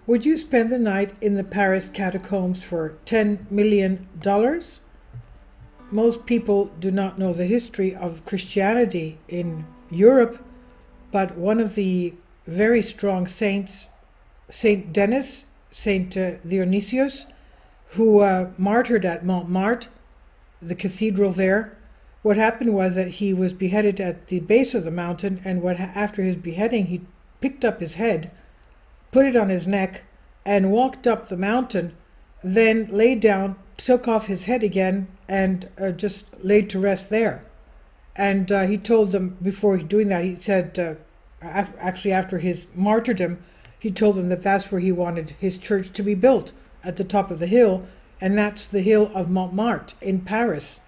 Would you spend the night in the Paris catacombs for $10 million? Most people do not know the history of Christianity in Europe, but one of the very strong saints, Saint Denis, Saint Dionysius, who martyred at Montmartre, the cathedral there. What happened was that he was beheaded at the base of the mountain, and after his beheading, he picked up his head, put it on his neck, and walked up the mountain, then laid down, took off his head again, and just laid to rest there. And he told them, before doing that, he said, actually after his martyrdom, he told them that that's where he wanted his church to be built, at the top of the hill, and that's the hill of Montmartre in Paris.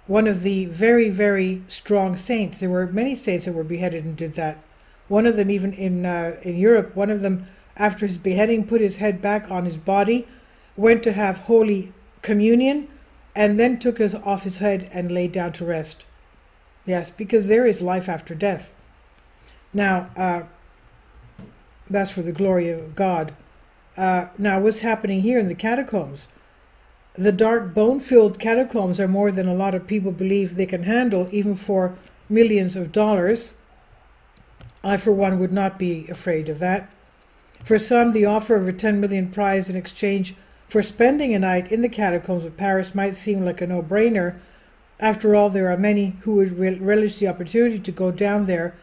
One of the very, very strong saints. There were many saints that were beheaded and did that. One of them, even in Europe, one of them, after his beheading, put his head back on his body, went to have Holy Communion, and then took off his head and laid down to rest. Yes, because there is life after death. Now, that's for the glory of God. Now, what's happening here in the catacombs? The dark, bone-filled catacombs are more than a lot of people believe they can handle, even for millions of dollars. I, for one, would not be afraid of that. For some, the offer of a 10 million prize in exchange for spending a night in the catacombs of Paris might seem like a no-brainer. After all, there are many who would relish the opportunity to go down there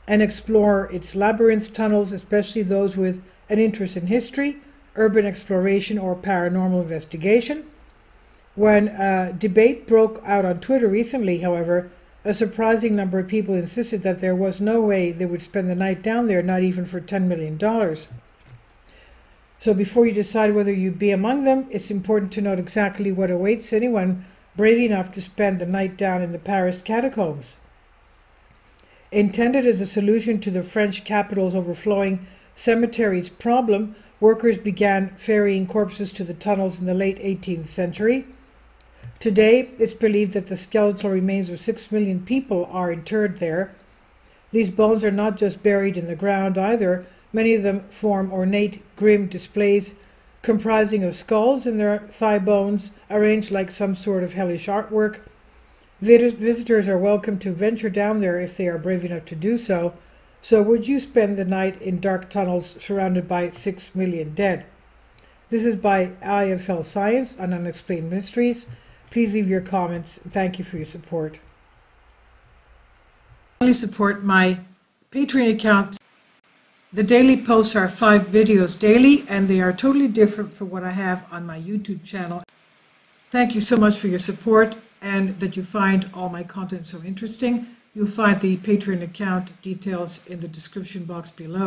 and explore its labyrinth tunnels, especially those with an interest in history, urban exploration, or paranormal investigation. When a debate broke out on Twitter recently, however, a surprising number of people insisted that there was no way they would spend the night down there, not even for $10 million. So before you decide whether you'd be among them, it's important to note exactly what awaits anyone brave enough to spend the night down in the Paris catacombs. Intended as a solution to the French capital's overflowing cemeteries problem, workers began ferrying corpses to the tunnels in the late 18th century. Today, it's believed that the skeletal remains of 6 million people are interred there. These bones are not just buried in the ground either. Many of them form ornate, grim displays comprising of skulls and their thigh bones arranged like some sort of hellish artwork. Visitors are welcome to venture down there if they are brave enough to do so. So would you spend the night in dark tunnels surrounded by 6 million dead? This is by IFL Science on Unexplained Mysteries. Please leave your comments. Thank you for your support. Please support my Patreon account. The daily posts are 5 videos daily, and they are totally different from what I have on my YouTube channel. Thank you so much for your support and that you find all my content so interesting. You'll find the Patreon account details in the description box below.